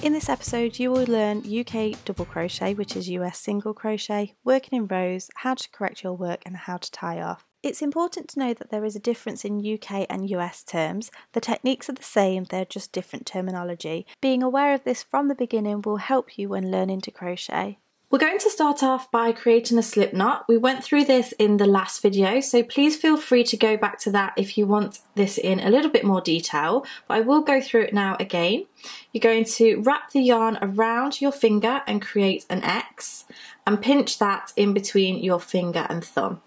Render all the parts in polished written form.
In this episode you will learn UK double crochet, which is US single crochet, working in rows, how to correct your work and how to tie off. It's important to know that there is a difference in UK and US terms. The techniques are the same, they're just different terminology. Being aware of this from the beginning will help you when learning to crochet. We're going to start off by creating a slip knot. We went through this in the last video, so please feel free to go back to that if you want this in a little bit more detail, but I will go through it now again. You're going to wrap the yarn around your finger and create an X and pinch that in between your finger and thumb.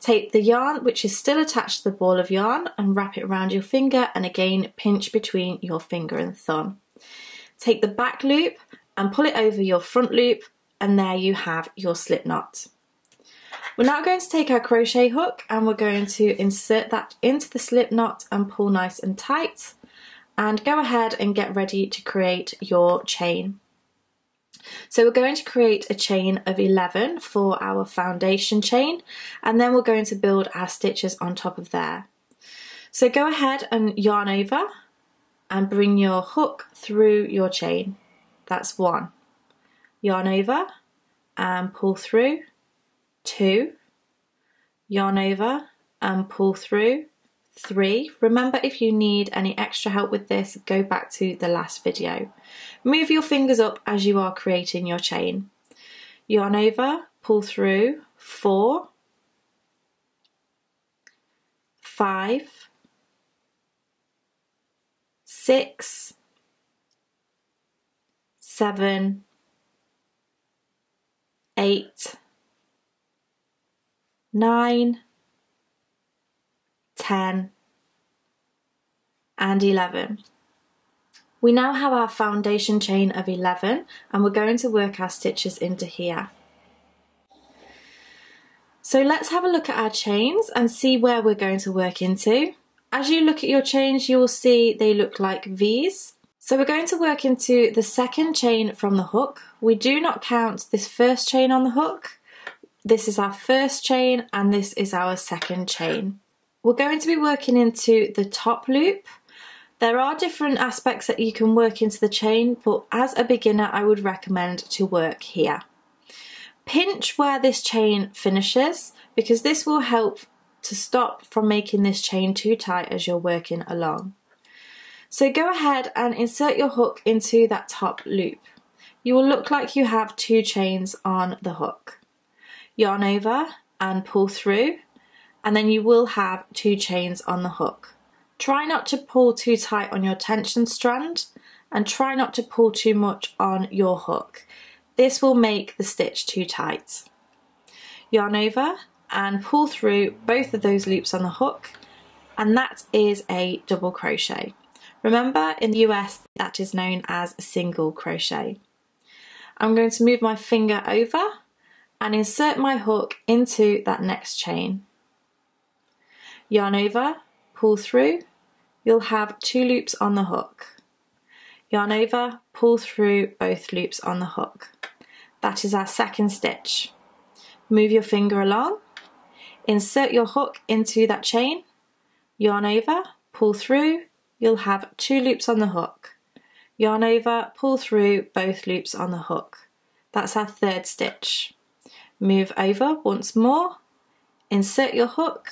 Take the yarn which is still attached to the ball of yarn and wrap it around your finger and again pinch between your finger and thumb. Take the back loop and pull it over your front loop, and there you have your slip knot. We're now going to take our crochet hook and we're going to insert that into the slip knot and pull nice and tight, and go ahead and get ready to create your chain. So we're going to create a chain of 11 for our foundation chain, and then we're going to build our stitches on top of there. So go ahead and yarn over and bring your hook through your chain. That's 1. Yarn over and pull through, 2, yarn over and pull through, 3. Remember, if you need any extra help with this, go back to the last video. Move your fingers up as you are creating your chain. Yarn over, pull through, 4, 5, 6, 7, 8, 9, 10 and 11. We now have our foundation chain of 11 and we're going to work our stitches into here. So let's have a look at our chains and see where we're going to work into. As you look at your chains, you will see they look like V's. So we're going to work into the second chain from the hook. We do not count this first chain on the hook. This is our first chain and this is our second chain. We're going to be working into the top loop. There are different aspects that you can work into the chain, but as a beginner I would recommend to work here. Pinch where this chain finishes, because this will help to stop from making this chain too tight as you're working along. So go ahead and insert your hook into that top loop. You will look like you have 2 chains on the hook. Yarn over and pull through, and then you will have 2 chains on the hook. Try not to pull too tight on your tension strand and try not to pull too much on your hook. This will make the stitch too tight. Yarn over and pull through both of those loops on the hook, and that is a double crochet. Remember, in the US that is known as a single crochet. I'm going to move my finger over and insert my hook into that next chain. Yarn over, pull through, you'll have 2 loops on the hook. Yarn over, pull through both loops on the hook. That is our second stitch. Move your finger along, insert your hook into that chain, yarn over, pull through, you'll have 2 loops on the hook. Yarn over, pull through both loops on the hook. That's our third stitch. Move over once more, insert your hook,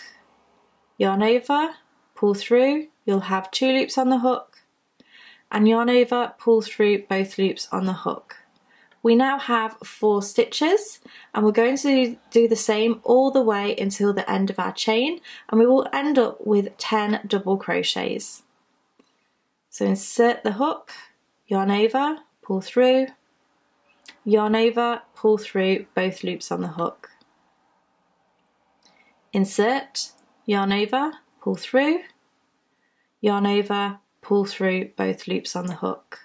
yarn over, pull through, you'll have 2 loops on the hook, and yarn over, pull through both loops on the hook. We now have 4 stitches, and we're going to do the same all the way until the end of our chain, and we will end up with 10 double crochets. So insert the hook, yarn over, pull through, yarn over, pull through both loops on the hook. Insert, yarn over, pull through, yarn over, pull through both loops on the hook.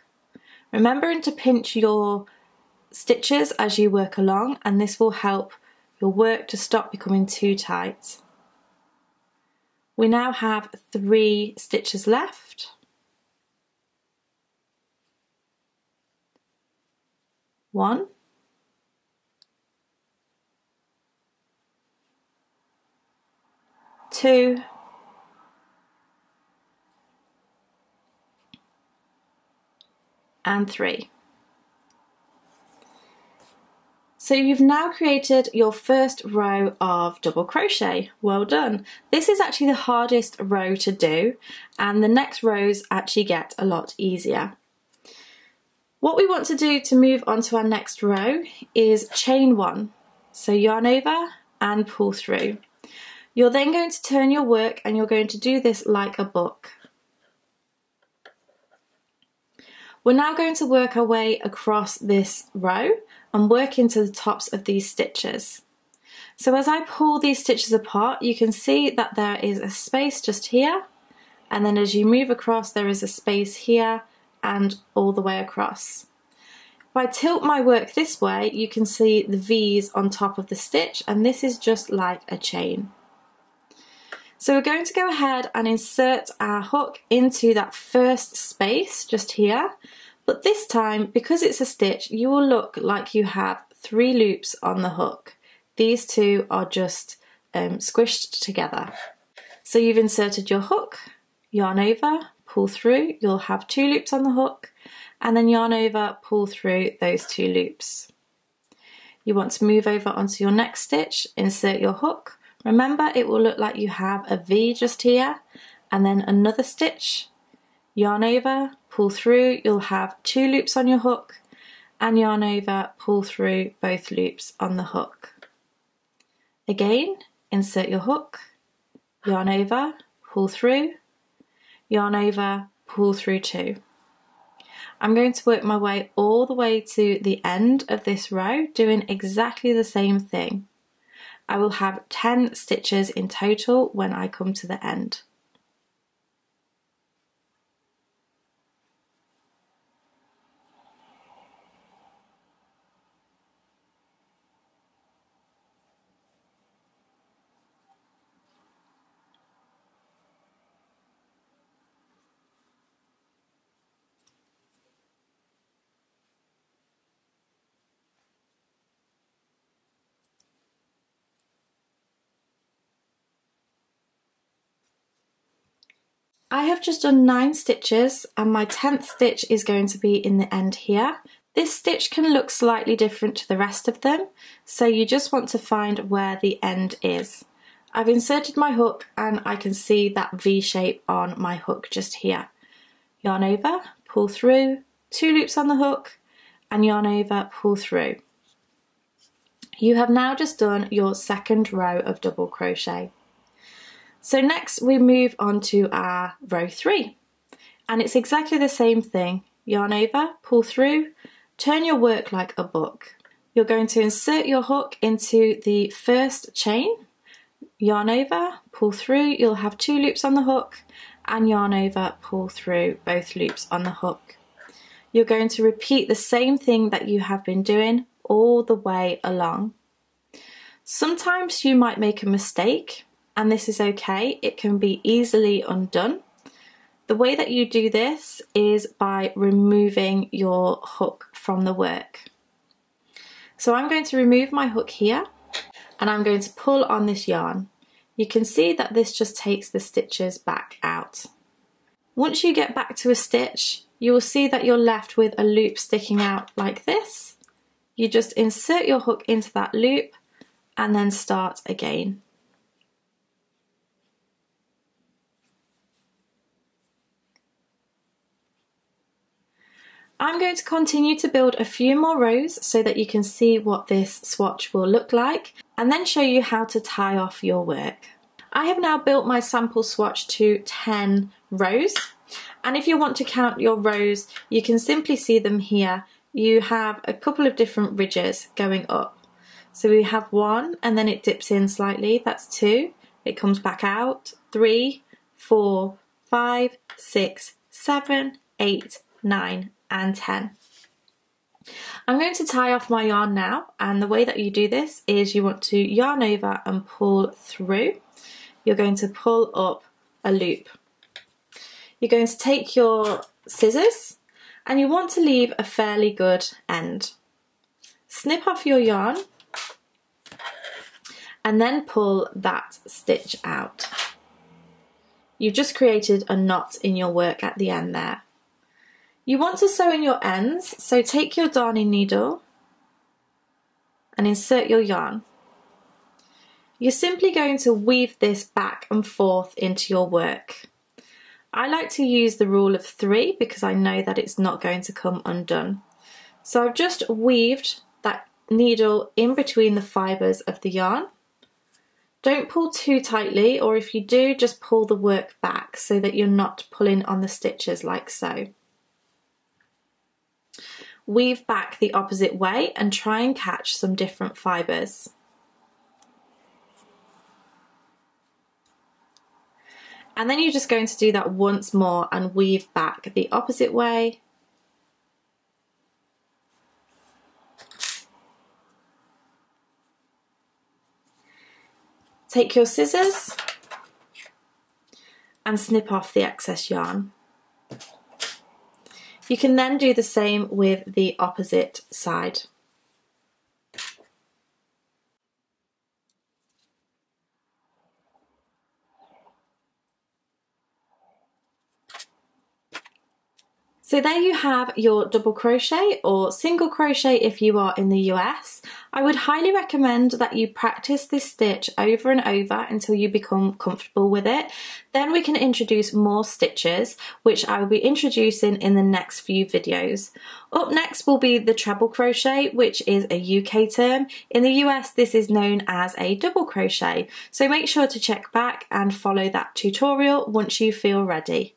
Remembering to pinch your stitches as you work along, and this will help your work to stop becoming too tight. We now have 3 stitches left. 1, 2, 3, and 3. So you've now created your first row of double crochet. Well done. This is actually the hardest row to do, and the next rows actually get a lot easier. What we want to do to move on to our next row is chain 1. So yarn over and pull through. You're then going to turn your work and you're going to do this like a book. We're now going to work our way across this row and work into the tops of these stitches. So as I pull these stitches apart, you can see that there is a space just here, and then as you move across there is a space here and all the way across. If I tilt my work this way, you can see the V's on top of the stitch, and this is just like a chain. So we're going to go ahead and insert our hook into that first space just here, but this time, because it's a stitch, you will look like you have 3 loops on the hook. These two are just squished together. So you've inserted your hook, yarn over, pull through, you'll have 2 loops on the hook, and then yarn over, pull through those 2 loops. You want to move over onto your next stitch, insert your hook. Remember, it will look like you have a V just here, and then another stitch, yarn over, pull through, you'll have 2 loops on your hook, and yarn over, pull through both loops on the hook. Again, insert your hook, yarn over, pull through, yarn over, pull through 2. I'm going to work my way all the way to the end of this row, doing exactly the same thing. I will have 10 stitches in total when I come to the end. I have just done 9 stitches and my 10th stitch is going to be in the end here. This stitch can look slightly different to the rest of them, so you just want to find where the end is. I've inserted my hook and I can see that V shape on my hook just here. Yarn over, pull through, 2 loops on the hook, and yarn over, pull through. You have now just done your second row of double crochet. So next we move on to our row 3, and it's exactly the same thing. Yarn over, pull through, turn your work like a book. You're going to insert your hook into the first chain, yarn over, pull through, you'll have 2 loops on the hook, and yarn over, pull through both loops on the hook. You're going to repeat the same thing that you have been doing all the way along. Sometimes you might make a mistake, and this is okay, it can be easily undone. The way that you do this is by removing your hook from the work. So I'm going to remove my hook here and I'm going to pull on this yarn. You can see that this just takes the stitches back out. Once you get back to a stitch, you will see that you're left with a loop sticking out like this. You just insert your hook into that loop and then start again. I'm going to continue to build a few more rows so that you can see what this swatch will look like, and then show you how to tie off your work. I have now built my sample swatch to 10 rows, and if you want to count your rows, you can simply see them here. You have a couple of different ridges going up. So we have 1 and then it dips in slightly, that's 2, it comes back out, 3, 4, 5, 6, 7, 8, 9, and 10. I'm going to tie off my yarn now, and the way that you do this is you want to yarn over and pull through. You're going to pull up a loop. You're going to take your scissors and you want to leave a fairly good end. Snip off your yarn and then pull that stitch out. You've just created a knot in your work at the end there. You want to sew in your ends, so take your darning needle and insert your yarn. You're simply going to weave this back and forth into your work. I like to use the rule of 3 because I know that it's not going to come undone. So I've just weaved that needle in between the fibres of the yarn. Don't pull too tightly, or if you do, just pull the work back so that you're not pulling on the stitches like so. Weave back the opposite way and try and catch some different fibres. And then you're just going to do that once more and weave back the opposite way. Take your scissors and snip off the excess yarn. You can then do the same with the opposite side. So there you have your double crochet or single crochet if you are in the US. I would highly recommend that you practice this stitch over and over until you become comfortable with it. Then we can introduce more stitches, which I will be introducing in the next few videos. Up next will be the treble crochet, which is a UK term. In the US, this is known as a double crochet. So make sure to check back and follow that tutorial once you feel ready.